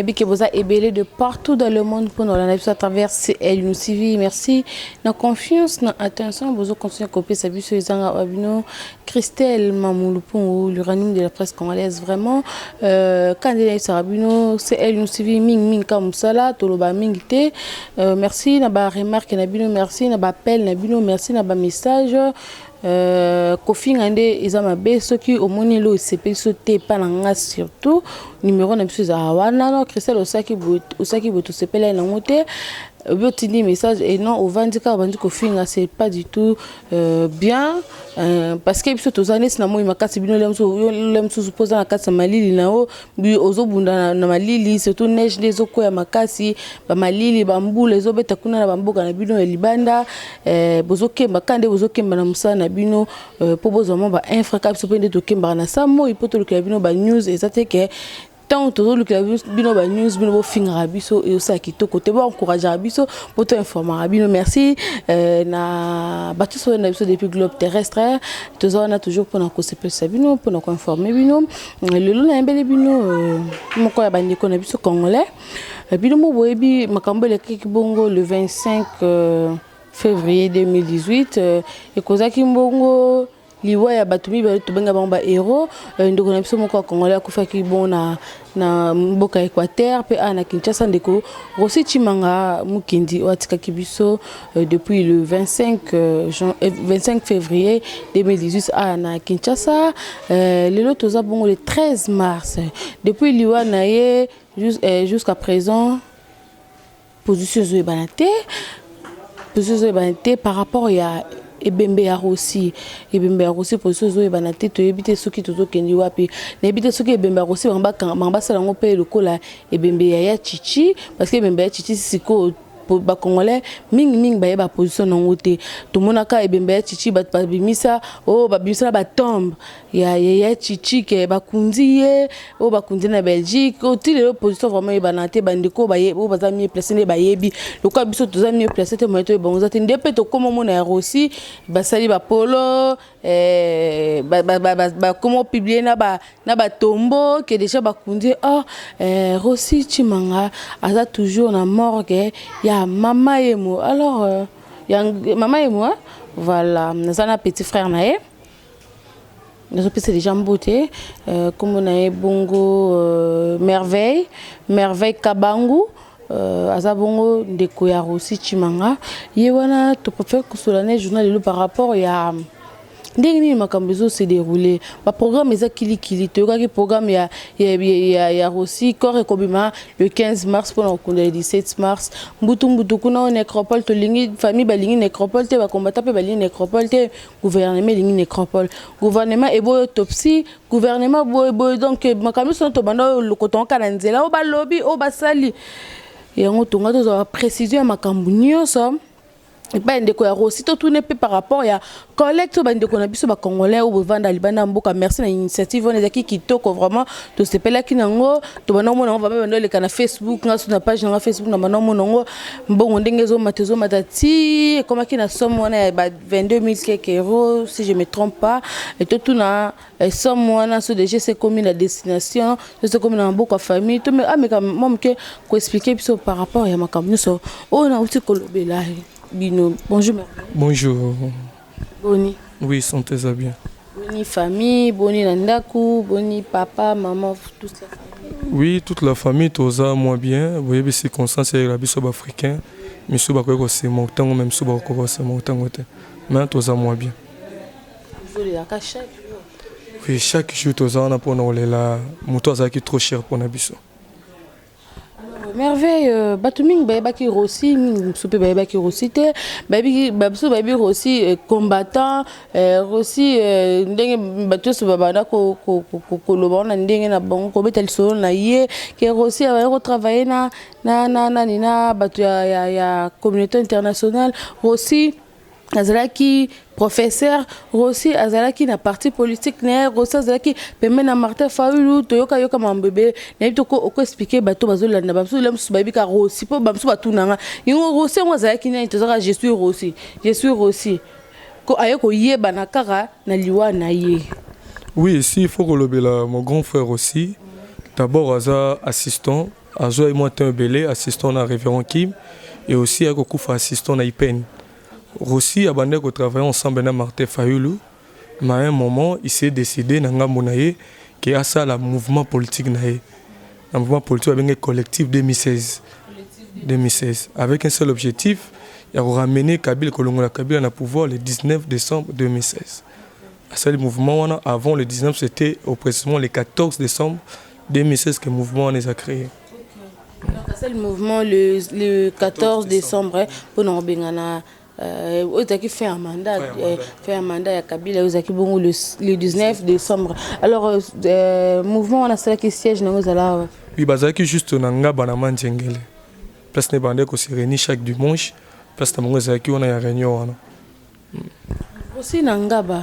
Que vous avez ébélé de partout dans le monde pour nous la à travers elle nous suivi. Merci. La confiance, la attention, vous continuez à copier sa vie sur les Abino, Christelle Mamoulou, l'uranium de la presse congolaise, vraiment. Quand elle est Sarabino, c'est elle nous suivi, Ming comme ça là, Toloba Mingité. Merci, Naba remarque, Nabino, merci, Naba appel, Nabino, merci, Naba message. Kofi Ngande Izamabe ceux qui au monelo CP sauté pas nga surtout numéro na biso za wana no Christelle Osaki boto CP là na moté petit message et non au vandika bandi Kofi nga c'est pas du tout bien parce que biso tozane na moi makasi bino lemso suppose na kasa malili na o bi ozobunda na malili surtout neige les oko ya makasi ba malili ba mbula ezobeta kuna na bamboka na bino ya libanda bozokemba kande bozokemba na musana bino po bozoma ba infracap so pende to kemba na samo ipoto le bino ba news ezate ke tant tout le bino ba news bino bo fingra biso et aussi kitoko te bo encourager biso pour te informer bino merci na batu so na biso depuis globe terrestre tous on a toujours pour na ko se plus bino pour na ko informer bino le lo na mbele bino moko ya bandeko na biso congolais bino mo boyebi makambo le bongo le 25 février 2018 et kozaki mbongo liwa ya batumi ba tubenga bamba héros ndoko na biso moko congolais akufaki bon na mboka Équateur pe na Kinshasa ndeko Rossi Chimanga Mukindi watika kibiso depuis le 25 février 2018 na Kinshasa lelo toza bongo le 13 mars depuis liwa na ye jusqu'à présent position zo banate par rapport à Ebembe ya Rossi position zo banate to ebite soki tozo kendi wapi na ebite soki Ebembe ya Rossi mamba sala ngo pe lokola Ebembe ya Chichi parce que Ebembe ya Chichi siko ba congolais ming ba position na ngote to monaka Ebembe ya Chichi ba bimisa babimisa ba tombe ya Chichi ke bakundiye bakundi na Belgique otile position vraiment banate bandeko baza mieux placé ne bayebi lokola biso toza mieux placé te moto bonza te ndepe to comme mona ya Rossi basali ba polo comment publier na ba tombeau que déjà bakundi Rossi Chimanga aza toujours na morgue ya Mama Yemo alors Mama Yemo voilà nous avons un petit frère nae nous avons déjà beauté comme on a bongo merveille Kabangu azabongo ndeko ya Rossi Chimanga yewana to peut faire que journal par rapport ya ndenge makambezo se déroulé ba programme eza kili to ka programme ya Rossi corps kobima le 15 mars pour le 17 mars mbutu kuna nécropole to lingi famille balingi nécropole te ba combattant pe balingi nécropole te gouvernement lingi nécropole gouvernement et boy autopsie gouvernement boy donc makambezo to banda le coton kana nzela o ba lobby o ba sali et on tonga to précision makambu nyonso et pas ndeko ya Rossi to tout ne peut par rapport ya collecte bandeko na biso ba congolais ou vanda libanda mboka merci na initiative on ezaki kitoko vraiment to sepela kinango to bana mona on va même le kana Facebook na sur na page na Facebook na bana mona ngo mbongo ndenge zo matati comme ki na somme wana ya 22 000 quelques euros si je me trompe pas et tout na somme wana sur déjà c'est comme la destination c'est comme na mboka famille to mais moi que ko expliquer biso par rapport ya makambo so on a aussi kolobela Bino, bonjour. Bonjour. Boni. Oui, sentez-vous bien. Boni famille, boni nandaku, boni papa, maman, toute la famille. Oui, toute la famille, toza moi bien. Vous voyez, c'est constant, c'est la bisoba africain. Mais sous bako c'est mon temps, même sous bako c'est mon temps. Mais toza moi bien. Vous voulez la cacher chaque jour? Oui, chaque jour toza on a pour nous là. Mon toza qui est trop cher pour nabiso. Merveille, Batuming, Baby Rossi, Soupe Baby Rossi, Baby Rossi, combattant, Rossi, Ndenge Batus Babana, Kolobon, Ndenge na bon, Kobetel Sol, na Ye, qui Rossi a retravaillé na Batu ya communauté internationale, Rossi. Azalaki professeur Rossi Azalaki na parti politique né Rossi Azalaki pembe na Martin Fayulu toyoka yoka mambebe na bitoko oko expliquer bato bazolanda bamsu lemsu babika Rossi po bamsu batunanga yingo Rossi ngo Azalaki na tozaka je suis Rossi ko ayeko yeba na kara na liwa na ye. Oui, ici il faut relobela mon grand frère aussi. D'abord Aza assistant Azo et moi un belé assistant à révérend Kim et aussi à Kokufa assistant à Ipen. Rossi a bandé qu'on travaille ensemble avec Martin Fayoulou. Mais à un moment, il s'est décidé dans Monaye qu'il y a ça le mouvement politique naé. Un mouvement politique avec un collectif 2016. Avec un seul objectif, il a ramené Kabila Kolongola Kabila au pouvoir le 19 décembre 2016. C'est le mouvement avant le 19, c'était précisément le 14 décembre 2016 que le mouvement a créé. C'est le mouvement le 14 décembre pour nous bengana qui fait un mandat à Kabila le 19 décembre. Alors mouvement on a ça qui siège dans Ozala. Oui, bazaki juste nanga banama Ndjengele. Place ne bandé ko se réunit chaque dimanche. Place na mongo zaki on a réunion wana. Aussi nangaba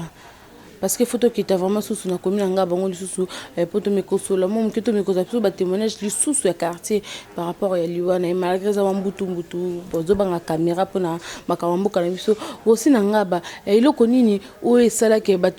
parce que photo qui était vraiment sous na commune ngaba ngoli sous poto mekoso la mom kito mekosa sous ba témoignage li sous ya quartier par rapport à liwana malgré ça mbutu bozo banga caméra pona makambo kana biso aussi nangaba iloko nini o esala ke ba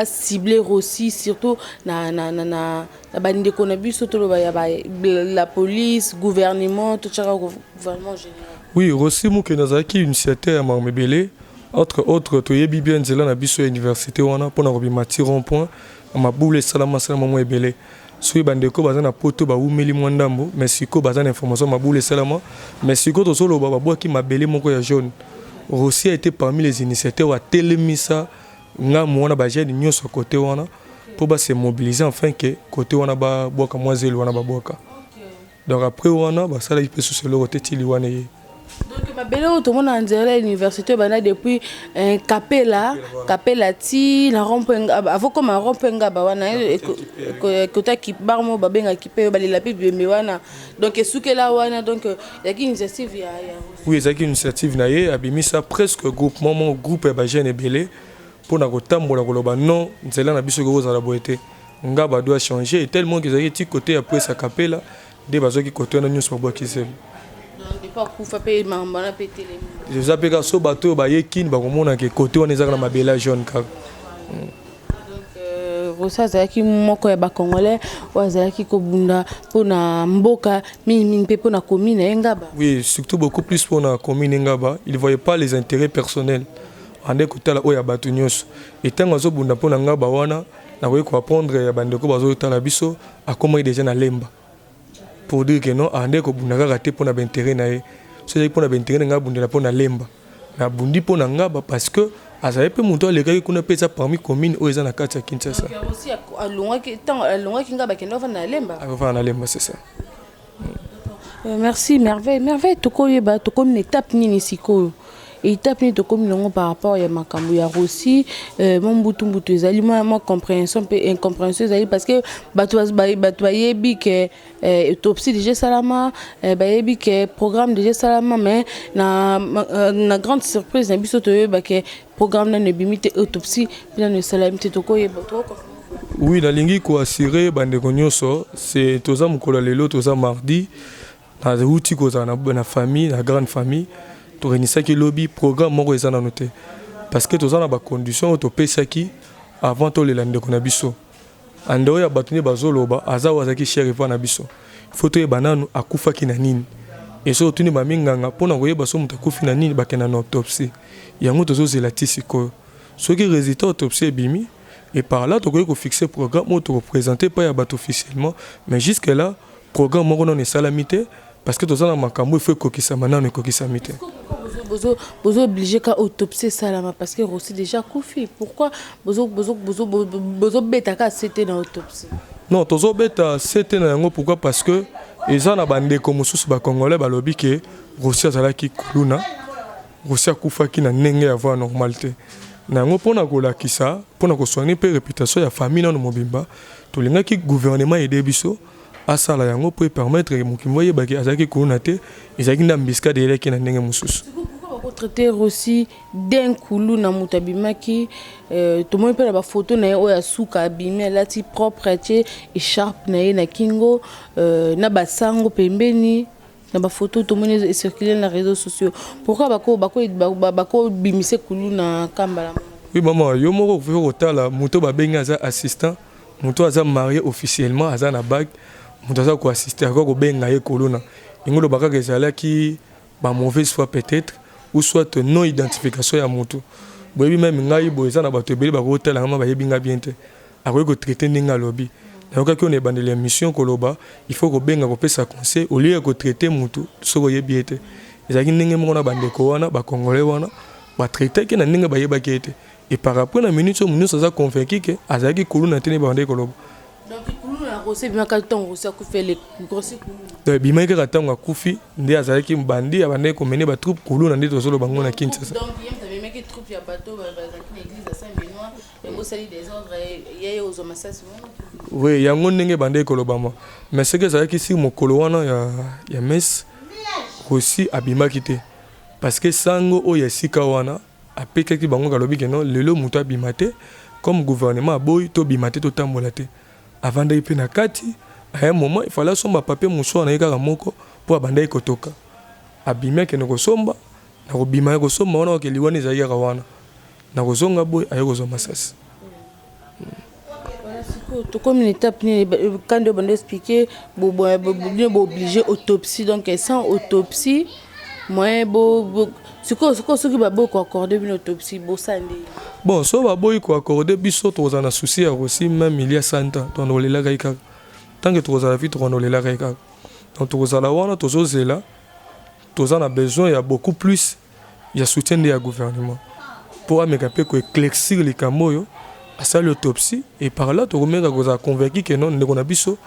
cibler aussi surtout na bande ko na biso to ba la police gouvernement tout ça gouvernement général. Oui, aussi mo ke nazaki initiateur à Marmebele. Autre tu es bien zela na biso université wana pona ko bimati rond-point ma boule salama mo ebele so bandeko bazana poto ba umeli mwandambo mais siko bazana information ma boule salama mais siko to solo ba boaki mabele moko ya jaune. Rossi a été parmi les initiateurs à telemisa nga mona ba jeune nyonso côté wana pour ba se mobiliser afin que côté wana ba boaka mwazeli wana ba boaka. Donc après wana ba sala ipe sur le côté tili wana. Donc ma belle tout le monde en dirait l'université bana depuis Capella ti la rompenga avant comme un rompenga ba wana côté qui barmo ba benga qui pe ba la pipe me wana donc souke la wana donc il y a une initiative ya oui il y a une initiative na ye abimisa presque groupement mon groupe ba jeune belé pour na kotambola koloba non nzela na biso ko za la boité ngaba doit changer tellement que ça côté après sa Capella des bazo qui côté na nyonso ba ki se je vous appelle so bateau ba yekin ba komona ke côté on ezaka na mabela jaune ka Rosa zaki moko ya ba congolais wa zaki ko bunda pona mboka mingi pe pona commune ngaba. Oui, surtout beaucoup plus pour la commune ngaba, il voyait pas les intérêts personnels. Ande kotala oya batu nyos et tant azo bunda pona ngaba wana na ko apprendre ya bandeko bazo tala biso a comment déjà na lemba. Pour dire que non ande ko bunda raté pour na intérêt na ye c'est pour na intérêt nga bunda pour na lemba na bundi pour na ngaba parce que azali pe muto le gars kuna pesa parmi commune o eza na kati ya Kinshasa aussi alonga ki ngaba kendo fa na lemba c'est ça. Merci merveille toko yeba toko une étape nini siko étape ni toko milongo par rapport ya makambo ya Rossi mon butu ezali moi compréhension pe incompréhension ezali parce que bato yebi que autopsie déjà salama yebi que programme déjà salama mais na grande surprise na biso to yeba que programme na ne bimite autopsie na ne salamite toko yeba toko. Oui, la lingi ko assurer bande ko nyonso c'est toza mukolo lelo toza mardi na outi ko za na famille na grande famille to renisa ki lobby programme moko ezana noté parce que toza na ba condition to pesaki avant to le lande ko na biso ando ya batuni bazoloba azawa zaki chéri pa na biso faut to bananu akufa ki na nini et so tuni ba minganga pona ko yeba so mutakufi na nini bakena na autopsie yango tozo zelatisi ko ce qui résultat autopsie bimi et par là tu peux fixer programme ou te représenter pas ya bat officiellement mais jusque là programme moko non salamité parce que tu as makambo il faut kokisa manano kokisa mité bozo obligé ka autopsie salama parce que Rossi déjà koufi pourquoi bozo beta ka c'était dans autopsie non tozo beta c'était na yango pourquoi parce que eza na bande ko mususu ba congolais ba lobi ke Rossi azalaki kuluna Rossi akufa ki na ndenge ya voie normalité nango pona kolakisa pona ko soigner pe réputation ya famille na mobimba to linga ki gouvernement aider biso asala yango pour permettre mokimbo yebaki azaki kuluna te ezaki na mbiska de eleki na ndenge mususu. Pourquoi ba traiter aussi d'un kulu na mutabimaki to mo pe na ba photo na o ya suka abimi lati propre tie écharpe na ye na kingo na basango pembeni na ba photo to mo ne circuler na réseaux sociaux pourquoi bako bimise kulu na kambala. Oui maman yo moko ko tala muto ba benga za assistant muto aza marié officiellement aza na bague moto aza koassiste akoki kobenga ye kolona yango lobaka ezalaki mauvaise foi peut-être ou soit non identification ya moto boyebi même ngai boye eza na bato ebele bakotalanga ma bayebi nga bien te akoki kotraite ndenge alobi nayokaki on ebandela émission koloba il faut kobenga kopesa conseil au lieu ya kotraite moto soki oyebi ye te ezalaki ndenge moko na bandeko wana bakongolais wana batraitaki na ndenge bayebaki ye te et par rapport na minute oyo nyonso aza convaincu ke azalaki koluna te nde babandaki koloba bimaki kaka ntango akufi nde azalaki bandi abandaki komene batroupe koluna nde tozoloba ngo na Kinshasa. Oui, yango ndenge bandaki kolobama mais seke ezalaki si mokolo wana ya messe aussi abimaki te parce que sango oyo esika wana apekaki bango kalobi ke non lelo moto abima te comme gouvernement aboyi tobima te totambola te avandaki mpe na kati à un moment il fallait somba papier mosusu wana ye kaka moko mpo abandaki kotoka abimi akende kosomba na kobima ye kosomba wana okeli wana ezalaki kaka wana na kozonga boye aye kozwa masasi. Comme une étape, quand on a expliqué, on est obligé autopsie. Donc, sans autopsie, moi, c'est quoi ce qui va beaucoup accorder une autopsie? Bon, ça va beaucoup accorder, biso tu as un souci aussi, même il y a 100 ans, tu as la gaïka. Tant que tu as la vie, tu as la gaïka. Donc, tu as la wana, tu as là, tu as besoin, il y a beaucoup plus, il y a soutien du gouvernement. Pour éclaircir les camots, à ça l'autopsie et par là tu remets à convaincu que non on a biso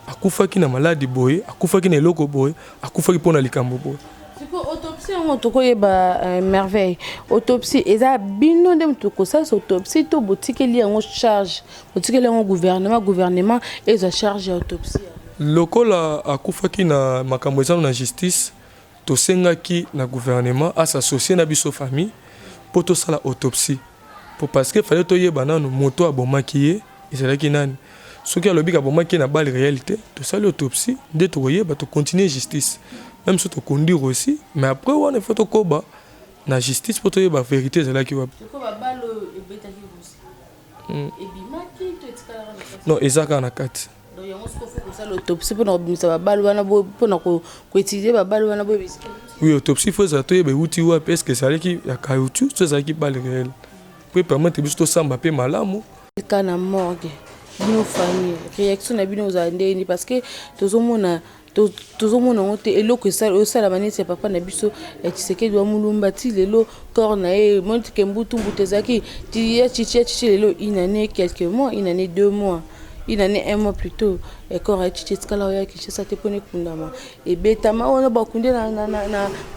akufaki na maladie boye akufaki na eloko boye akufaki pona likambo boye. C'est quoi autopsie on to koyeba merveille autopsie eza bino ndem to ko ça autopsie to botiki li en charge botiki li en gouvernement eza charge autopsie lokola akufaki na makambo eza na justice to sengaki na gouvernement à s'associer na biso famille pour to sala autopsie. Parce que fallait que banane moto abomaki ye ezalaki nani soki alobi ka bomaki na balle réalité to sala autopsie de to yeba ba to continuer justice même si to conduire aussi mais après on faut to koba na justice pour to yeba vérité ezalaki wa ko ba balle ebetaki aussi et bimaki to etikala non ezaka na kati donc yango ce faut que ça l'autopsie pour na bimisa ba balle wana bo pour na ko utiliser ba balle wana bo oui autopsie faut ça to yeba uti wa parce que ça qui ya caoutchouc to ezalaki balle réelle pour permettre biso samba pe malamu kana morgue nos familles réaction na bino za ndeni parce que tozomona ngote eloko ça la manière c'est papa na biso ya Tshisekedi doit mulumba ti lelo corps na e monte ke mbutu mbutezaki ti ya chichi lelo une année quelques mois une année 2 mois une année 1 mois plus tôt et corps a chichi skala ya Kinshasa te pone kundama et betama ona bakunde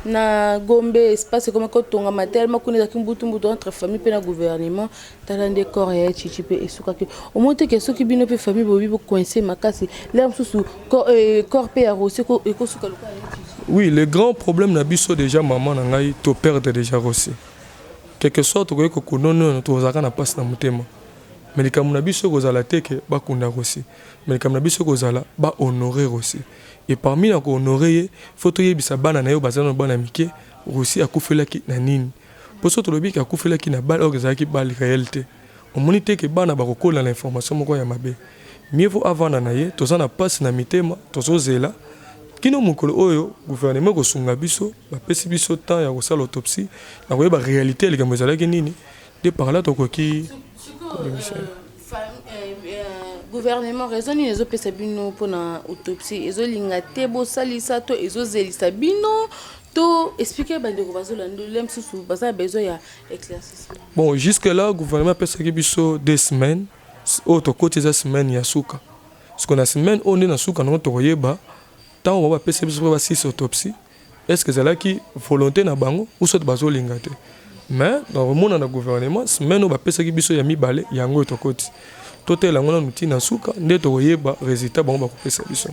na gombe espace comme ko tonga matel makune za kimbutu entre famille pe na gouvernement talande corps ya chichi pe esuka ke au moins que soki bino pe famille bobi bo coincé makasi l'air sous corps pe ya rosé ko suka luka. Oui, le grand problème na biso déjà maman na ngai to perdre déjà rosé quelque sorte ko konono to zaka na passe na mutema. Mais les camarades biso kozala teke ba kunda aussi mais les camarades biso kozala ba honorer aussi et parmi na ko honorer faut to yebisa bana na yo bazana bana mike aussi akufelaki na nini poso to lobi ka akufelaki na bal organiser ki bal réalité on monite ke bana ba kokola l'information moko ya mabe mieux vaut avant na ye to zana passe na mitema to zozela kino mukolo oyo gouvernement ko sunga biso ba pesi biso temps ya kosala autopsie na koyeba réalité les camarades zalaki nini de par là to ko ki gouvernement raisonne les autres sabino pour na autopsie ezo linga te bo salisa to ezo zelisa bino to expliquer bande ko bazolando lem susu baza besoin ya éclaircissement. Bon jusque là gouvernement pesa ki biso 2 semaines auto côté za semaine ya suka parce qu'on a semaine on est na suka no to koyeba tant on va pesa biso ba 6 autopsie est-ce que zalaki volonté na bango ou soit bazolinga te. Mais dans le monde na gouvernement semaine on va pesa ki biso ya mibale yango to côté tote la ngona nuti na suka nde to yeba résultat bango ba kopesa biso.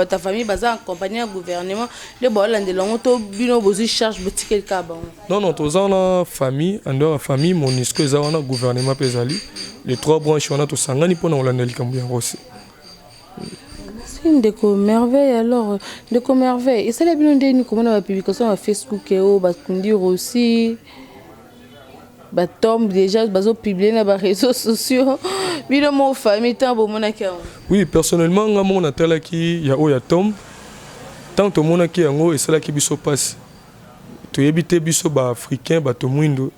Ta famille baza accompagner le gouvernement le bolande longo to bino bozi charge botike ka bango. Non toza na famille en dehors famille monisco eza wana gouvernement pezali les 3 branches wana to sangani pona olanda likambo yango aussi. Ndeko merveille alors ndeko merveille et ça la bino ndeni comment na publication sur Facebook et au bakundir aussi tombe déjà bazo publier na ba réseaux sociaux Bino mo famille tant bo mona ki. Oui, personnellement nga mona tala ki ya oya tombe. Tant to mona ki yango esala ki biso passe. To yebite biso ba africain ba to mwindo.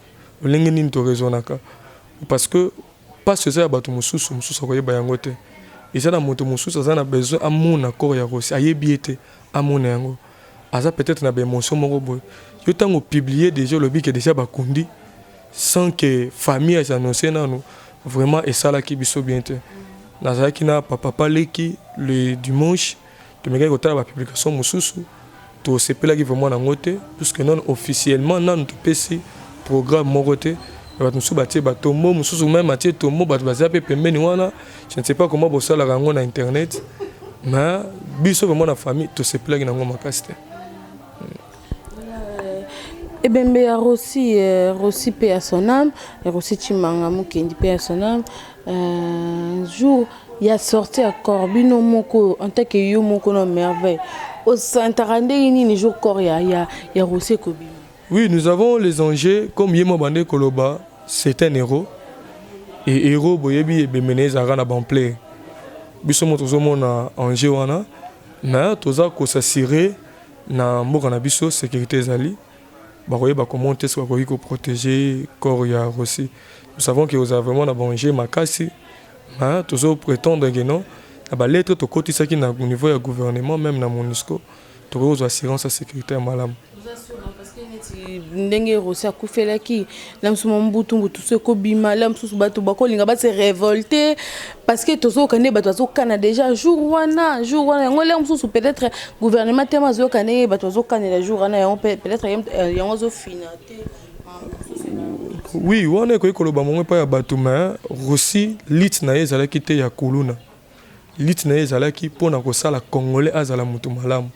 Olenge nini to raisonnaka. Parce que passe ça ba to mususu ko yeba yango te. Ezala moto mususu azana besoin amona corps ya Rossi ayebiete amona yango. Aza peut-être na ba émotion moko boy. Yo tango publier déjà le bic déjà ba kundi sans que famille ait annoncé non vraiment et ça là qui biso bien te. Nazala ki na papa leki le dimanche de me gars la publication mususu to sepela ki vraiment na ngote puisque non officiellement non to PC programme mokote ba mususu batie ba tomo mususu même batie tomo ba zape pembeni wana je ne sais pas comment bossa la rango na internet mais biso vraiment na famille to sepela ki na ngoma kaste. Et bien, il y a Rossi paix à son âme, et Rossi Chimanga Mukendi paix à son âme. Un jour, il a sorti à Corbino Moko, en tant que yo Moko no merveille. Au Santarande, il y a jour corps, il y a Rossi Kobi. Oui, nous avons les anges, comme Yemo Bande Koloba, c'est un héros. Et héros, Boyebi et Bemenez, Arana Bamplé. Bissomo Tozomo na Angé Wana, mais Toza Kosasire, na Mokana Bisso, sécurité Zali. Comment est-ce qu'on peut protéger corps ya Rossi. Nous savons que vous avez vraiment danger makasi mais toujours prétendre que non ba lettre to côté ça qui na au niveau du gouvernement même na MONUSCO to aux assurance à sécurité malam. Parce que ndenge Rossi akufela ki la msumo mbutu tout ce ko bima la msusu bato bako linga ba se révolter parce que tozo kane bato zo kana déjà jour wana ngole msusu peut-être gouvernement tema zo kane bato zo kane la jour wana peut-être yango zo finate. Oui, wana ko ikoloba mongo pa ya bato mais Rossi lit na ezala kite ya kuluna. Lit na ezala ki pona ko sala congolais azala mutu malamu.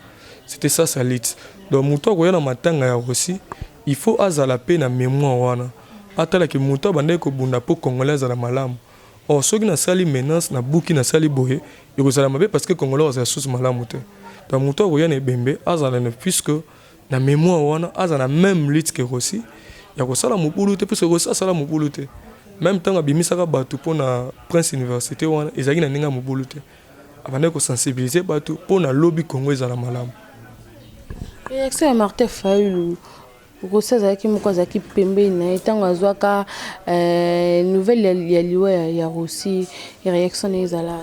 C'était ça sa lit. Donc muto ko yana matanga ya Rossi, il faut azala pe na mémoire wana. Atala ki muto bande ko bunda po congolais azala malamu. Or soki na sali menace na buki na sali boye, il ko sala mabe parce que congolais azala sous malamu te. Donc muto ko yana bembe azala ne puisque na mémoire wana azala même lit que Rossi. Ya ko sala mobulu te puisque Rossi sala mobulu te. Même temps abimisaka bato po na Prince Université wana ezaki na ninga mobulu te. Abande ko sensibiliser bato po na lobby Congo ezala malamu. Réaction ya Martin Fayulu Rossi azalaki moko azalaki pembeni na etango azwaka nouvelle ya liwa ya Rossi réaction na ezala.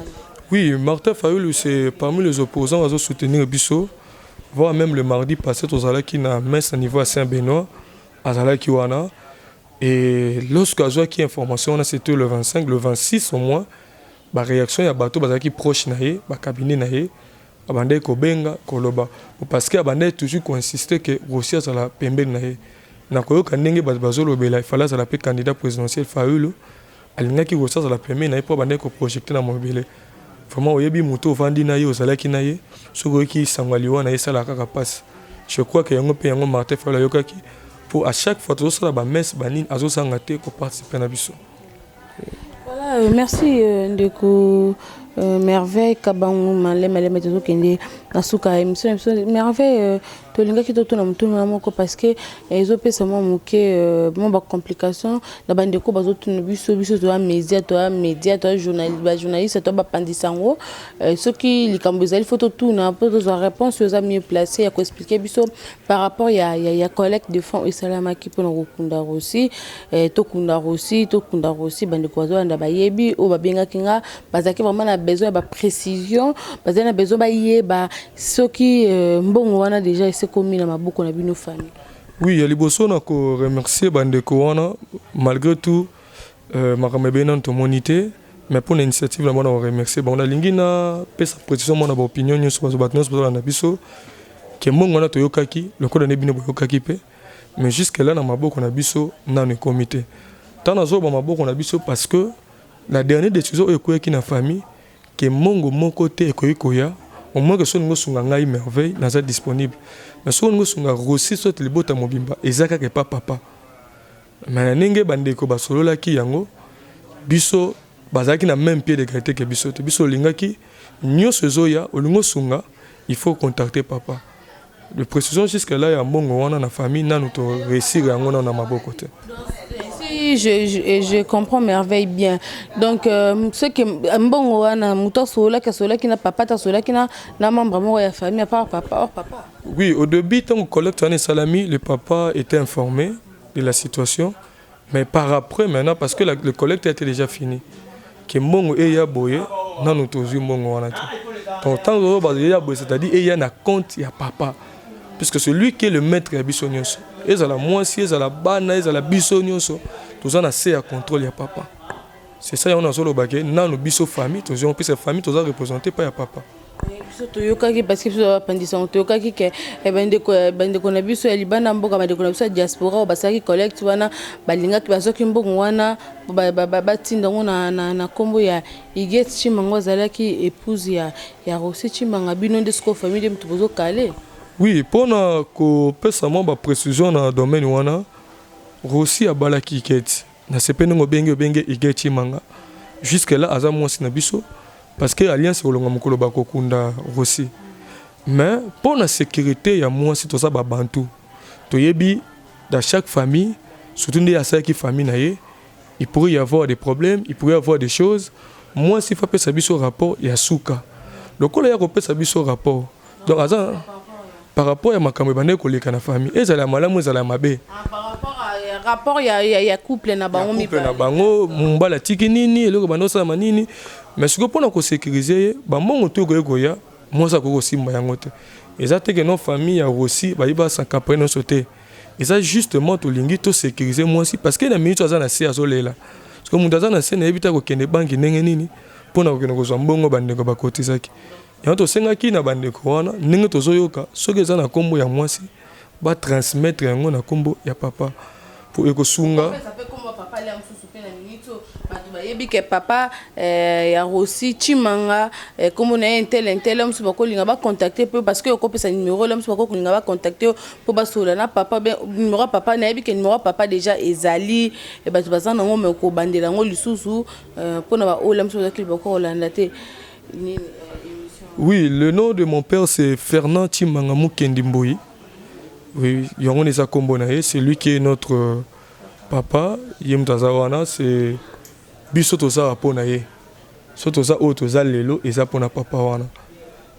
Oui, Martin Fayulu c'est parmi les opposants à soutenir Bisso. Voir même le mardi passé tozalaki na messe à niveau à Saint-Benoît azalaki wana et lorsque azwaki information c'était le 25 le 26 au moins ba réaction ya bato bazalaki proche na ye ba cabinet na ye abande ko benga koloba parce que abande toujours ko insister que Rossi azala pembeni na ye na koyoka ndenge bazolobela il fallait azala pe candidat présidentiel Fayulu alingaki Rossi azala pembeni na ye po abande ko projecter na mobile vraiment oyebi moto vandi na ye ozalaki na ye soko ki sangwaliwa na ye sala kaka passe je crois que yango pe yango Martin Fayulu yokaki pour à chaque fois tous la messe banine azo sangate ko participer na biso. Voilà, merci Ndeko merveille kabangu malema metezo kende nasuka émission merveille tolinga ki toto na mutuna moko parce que ezo pesa mo moke mo ba complication na bandeko bazo tuna biso to média to journaliste to ba pandisango ce qui likambo ezali photo tuna poto za réponse aux mieux placé ya ko expliquer biso par rapport ya collecte de fonds et salama ki pona kokunda Rossi to kunda Rossi bandeko bazo anda bayebi o babenga kinga bazaki vraiment na besoin de précision parce qu'on a besoin de ce qui mbongo wana déjà c'est commis na maboko na bino famille. Oui, ya liboso na ko remercier bandeko wana malgré tout makamebena to monité mais pour l'initiative la mona remercier on a lingina pesa précision mona ba opinion nyoso bazo batnos bazo na biso ke mbongo wana to yokaki le code na bino yokaki pe mais jusque là na maboko na biso na ne comité tant nazo ba maboko na biso parce que la dernière décision ekoyaki na famille que mongo mon côté ekoya au moins que son ngo sunga ngai merveille naza disponible mais son ngo sunga Rossi soit le bota mobimba ezaka ke papa mais ninge bandeko basolola ki yango biso bazaki na même pied d'égalité que biso te biso lingaki nyoso zoya olingo sunga il faut contacter papa de précision jusque là ya mbongo wana na famille nanu to réussir yango na maboko te. Oui, je comprends merveille bien. Donc, ce qui bon, on a muto sola qui n'a papa, ta sola qui n'a membre de la famille, à part papa, hors papa. Oui, au début, quand on collecte un salami, le papa était informé de la situation. Mais par après, maintenant, parce que le collecte était déjà fini, que mon et ya boye, non nous tous mon on a dit. Donc tant que ya boye, c'est-à-dire il y a un compte, il y a papa, puisque celui qui est le maître ya bisognos. Ils ont la moitié, ils ont la banane, ils ont la bisognos. Tous on a assez à contrôle ya papa. C'est ça on a solo baguette. Non nous biso famille, tous on peut cette famille, tous on représenté par ya papa. Toyokaki parce que apandisa toyokaki ke bandeko na biso ya libanda mboka bandeko na biso ya diaspora basaki collecte wana balingaki bazoki mbongo wana batinda ngo na kombo ya Iget Chimango azalaki épouse ya Rossi Chimanga bino nde siko famille mtu bozo kale. Oui, pour na ko pesa mo ba précision na domaine wana Rossi abalaki Iget na sepene ngo benge Iget Chimanga jusque là aza mwasi na biso. Parce que l'alliance est le bakokunda Rossi. Mais pour la sécurité, il y a moi si tout ça bantou. Dans chaque famille, surtout dans chaque famille, il pourrait y avoir des problèmes, il pourrait y avoir des choses. Moi si faut faire ça rapport, il y a souka. Donc on a fait ça rapport. Donc par rapport à ma caméra collègue dans la famille, et ça la malamu ça la mabé. Rapport il y a couple na bango mi couple na bango mbala tikinini eloko banosa manini mais ce que pour na sécuriser ba mongo to goya moi ça ko simba yango te ezate que nos familles a aussi ba iba sans capre no sauter et ça justement to lingi to sécuriser moi aussi parce que na minute za na sia zolela parce que mundaza na sene ebita ko kende banki ndenge nini pona ko kende ko mbongo bandeko ba kotizaki yango to senga ki na bandeko wana ndenge to zoyoka soki za na kombo ya mwasi ba transmettre yango na kombo ya papa pour ekosunga ça fait comme papa là msusu pe na minito batu bayebi ke papa ya Rossi Chimanga comme on a un tel msusu bakolinga ba contacter peu parce que ko pesa numéro là msusu bakolinga ba contacter pour basola na papa ben numéro papa na yebi ke numéro papa déjà ezali e batu bazana ngo me ko bandela ngo lisusu pour na ba ola msusu ki bako olanda te. Oui, le nom de mon père c'est Fernand Chimanga Mukendi Mboyi. Oui, c'est lui qui est notre papa. Yemtazawana, c'est Bisotosa Aponaye. Sotosa Otoza Lelo et Zapona Papa Wana.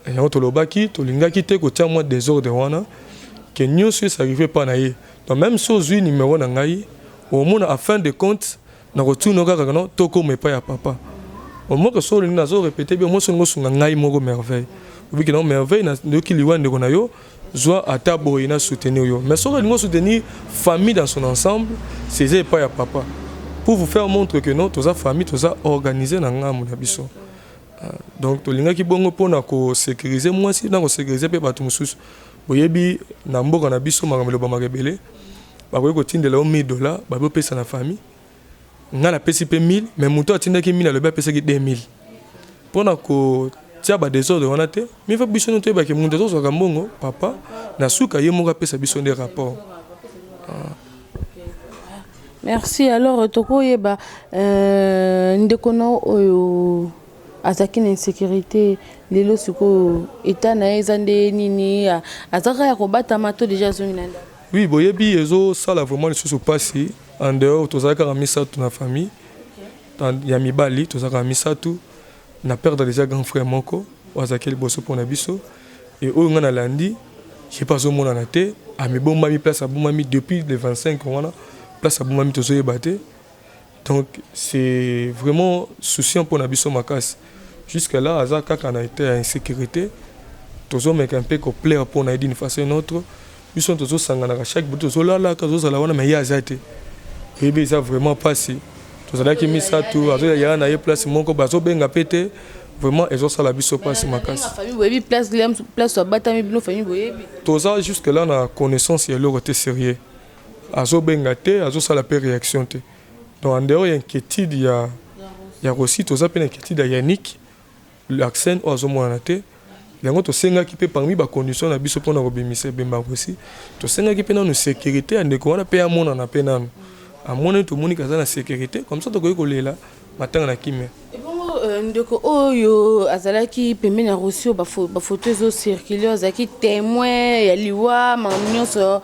Et on tolobaki, tolingaki te ko tia moi désordre wana. Que nous ça arrivait pas naïe. Donc même chose numéro nangai, au moins à fin de compte, na retourne kaka no toko me pas ya papa. Au moins que so na zo répéter bien moi so ngo ngai moko merveille. Oui que non merveille na ndoki liwande ko na yo. Soit à tabo il a soutenir yo mais sur le soutenir famille dans son ensemble c'est pas ya papa pour vous faire montrer que non tous sa famille tous ça organisé na ngamu na biso donc to linga ki bongo pona ko sécuriser moi si na ko sécuriser pe batu mususu boyebi na mboka na biso makamelo ba marebele ba ko tindela $1000 ba bo pesa na famille nga la pesi pe 1000 mais muto atinda ki 1000 na le ba pesa ki 2000 pona ko tia ba désordre wana te mais fa biso no te ba ke mundu zo ka mbongo papa na suka ye monga pesa biso des rapports. Merci. Alors toko yeba ndekono oyo azaki na insécurité lelo suko eta na ezande nini azaka ya kobata mato déjà zongi nanda. Oui boyebi ezo sala vraiment les choses passer en dehors tozaka ramisa toute la famille ya mibali tozaka ramisa tout na perdre déjà grand frère moko wazakeli boso pona biso et oyo ngana landi j'ai pas au mona na te ami bomba mi place aboma mi depuis le 25 wana place aboma mi tozo yebate donc c'est vraiment souciant pour na biso makas jusque là azaka kana été en insécurité tozo meka un peu complet pour na d'une façon une autre biso tozo sangana chaque bout tozo la tozo sala wana mais ya azate et bien ça vraiment passé tozalaki misato azo ya na ye place moko bazo benga pété vraiment ezo sala biso passe makasi famille boyebi place batami bino famille boyebi toza jusque là na connaissance ya loro te sérieux azo benga te azo sala pe réaction te donc en dehors inquiétude ya Rossi toza pe inquiétude ya Yannick l'accent azo mona te yango to senga ki pe parmi ba condition na biso pona robimisa bemba Rossi to senga ki pe na sécurité andeko wana pe ya mona na pe nanu à mon tout le monde qui a la sécurité comme ça tu peux coller là matin na kimé et bon ndeko oyo azalaki pembeni ya Russie bafoto ezo circuler azalaki témoin ya liwa nyonso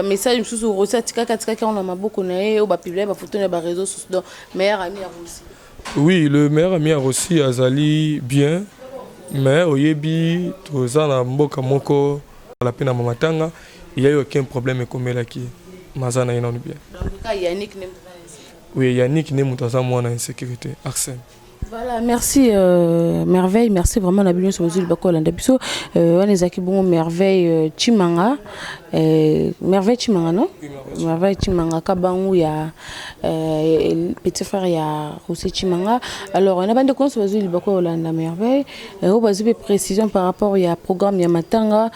message mosusu Russie atikaki na maboko na ye oyo bapublie bafoto na réseaux sociaux donc meilleur ami ya Russie. Oui, le meilleur ami ya Russie azali bien, mais oyebi toza na mboka moko la pena mamatanga, il y a eu aucun problème ekomelaki mazana ina bien. Donc Yannick nem. Oui, Yannick n'est pas en insécurité. Arsène. Voilà, merci Merveille, merci vraiment la bienvenue sur le Bako Landabiso. On est aquí bon Merveille Chimanga, Merveille Chimanga non? Merveille Chimanga Kabangu ya petit frère ya Roussi Chimanga. Alors on a bande de sur le Bako Landa Merveille. On va dire précision par rapport au programme Yamatanga.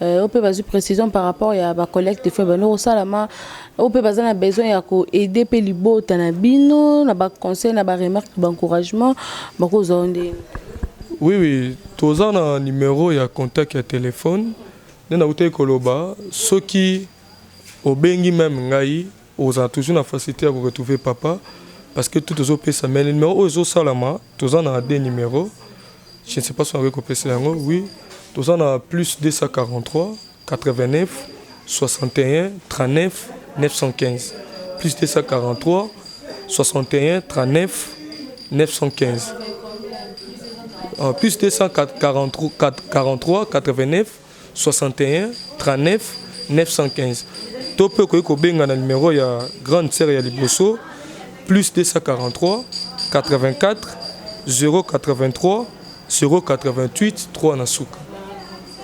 On peut baser précision par rapport à la collecte de feuilles. On peut baser besoin d'aider les libo tanabino, na ba conseil, na ba remarque, ba encouragement, ba Oui, tous un numéro ya contact ya téléphone. Na uté koloba, ceux qui au bengi même ngai, aux a toujours la facilité à retrouver papa parce que tout aux autres ça mais le numéro aux autres salama, tous un des numéros. Je ne sais pas si on va copier ça oui. Tous on a plus 243 89 61 39 915 plus 243 61 39 915 plus 243 89 61 39 915 to peut ko benga na numéro ya grande sœur ya liboso plus 243 84 083 088 3 na suka.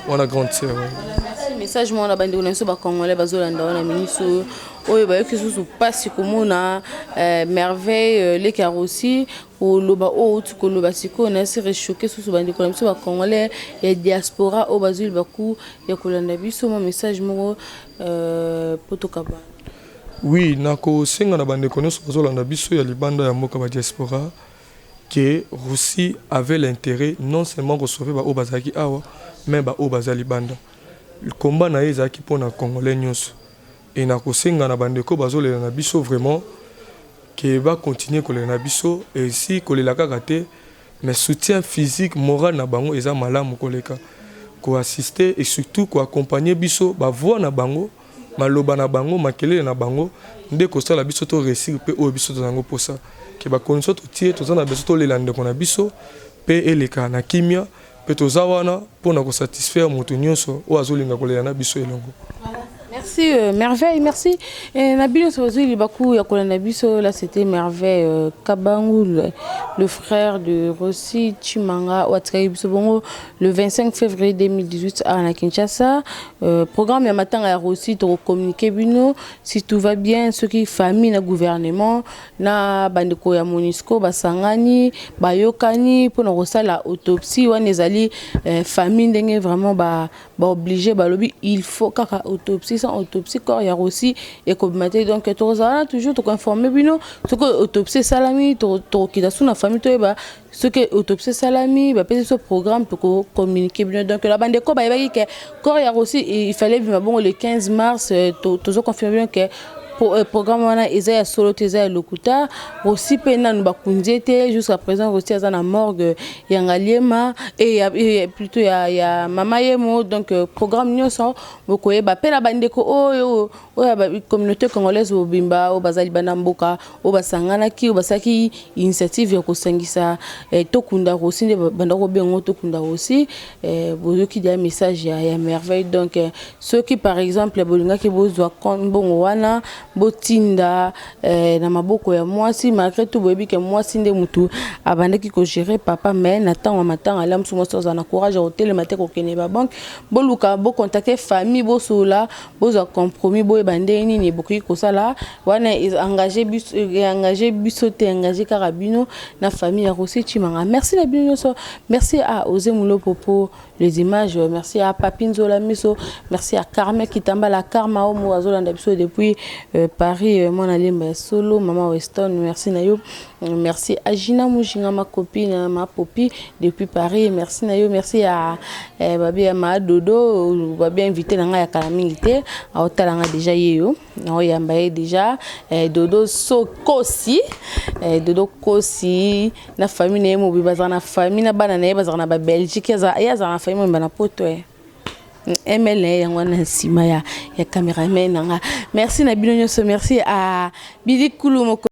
On a grande sœur. Merci. Message moi na bande on so ba congolais bazolanda na ministre oyo ba yoki susu pasi komona merveille les carossi ou loba o tu ko loba siko na se rechoqué susu bande ko so ba congolais et diaspora o bazul baku ya kolanda biso mon message mo potokaba. Oui, nako singa na bande ko so bazolanda biso ya libanda ya moka ba diaspora que Russie avait l'intérêt non seulement de sauver ba Obazaki awa mais ba Obazali banda. Le combat na ezaki pour na congolais nyonso. Et na kosenga na bandeko bazole na biso vraiment que va continuer kolela na biso et si kolela kaka te mais soutien physique moral na bango eza malamu koleka ko assister et surtout ko accompagner biso ba voix na bango maloba na bango makelele na bango nde ko sala biso to réussir pe o biso to zango pour ça que ba konso to tie to zana biso to lelande ko na biso pe eleka na kimia pe to zawana pour na ko satisfaire moto nyonso o azolinga kolela na biso elongo. Merci Merveille, merci. Nabilo Sozuli Bakou Yakolanabiso, là c'était Merveille Kabangou, le frère de Rossi Chimanga Ouatraïbsobongo, le 25 février 2018 à Kinshasa. Programme Yamatan à Rossi, tu communiquer bino, si tout va bien, ceux qui famille na gouvernement, na bandeko ya Monisco, Basangani, Bayokani, pour nous reçoit la autopsie, ou nezali famille d'engue vraiment obligé, lobby, il faut kaka autopsie. Autopsie corps il y a aussi et comme donc toujours to informer bino ce que autopsie salami to kita suna famille to ba ce que autopsie salami ba peut ce programme pour communiquer bino donc la bande ko ba que corps il y a aussi il fallait bon le 15 mars to confirmer que pour programme wana ezaya solo teza lokuta aussi pena nous bakunzete jusqu'à présent aussi azana morgue ya ngaliema et plutôt ya mama yemo donc programme nyonso bokoye ba pela bandeko oyo ba communauté congolaise obimba o bazali banamboka o basangana ki o basaki initiative ya kosangisa tokunda aussi nde bandako bengo tokunda aussi bozoki dia message ya merveille donc ceux qui par exemple bolinga ki bozwa bongo wana botinda na maboko ya mwasi malgré tout boyebi ke mwasi nde mutu abandaki ko gérer papa mais na temps matin ala msumo soza na courage au télématique ko kene ba banque boluka bo contacter famille bo sola boza compromis bo ebande nini bokoki ko sala wana engagé biso te engagé karabino na famille ya Rossi Chimanga. Merci la bino so merci à Ozemulo Popo les images merci à Papinzo la miso merci à Carmen Kitamba la Karma o mo azolanda biso depuis Paris mon alimba solo maman Weston merci Nayo merci à Gina Mujinga ma copine ma popi depuis Paris merci Nayo merci à babi ma dodo babi invité na nga ya kalamingité a otalanga déjà yeyo na oyamba déjà dodo sokosi dodo kosi na famille ne mo bibaza na famille na bana na baza na ba Belgique ya za na famille mbana poto ML yango sima ya cameraman nanga merci na bino nyonso merci à Billy Kulu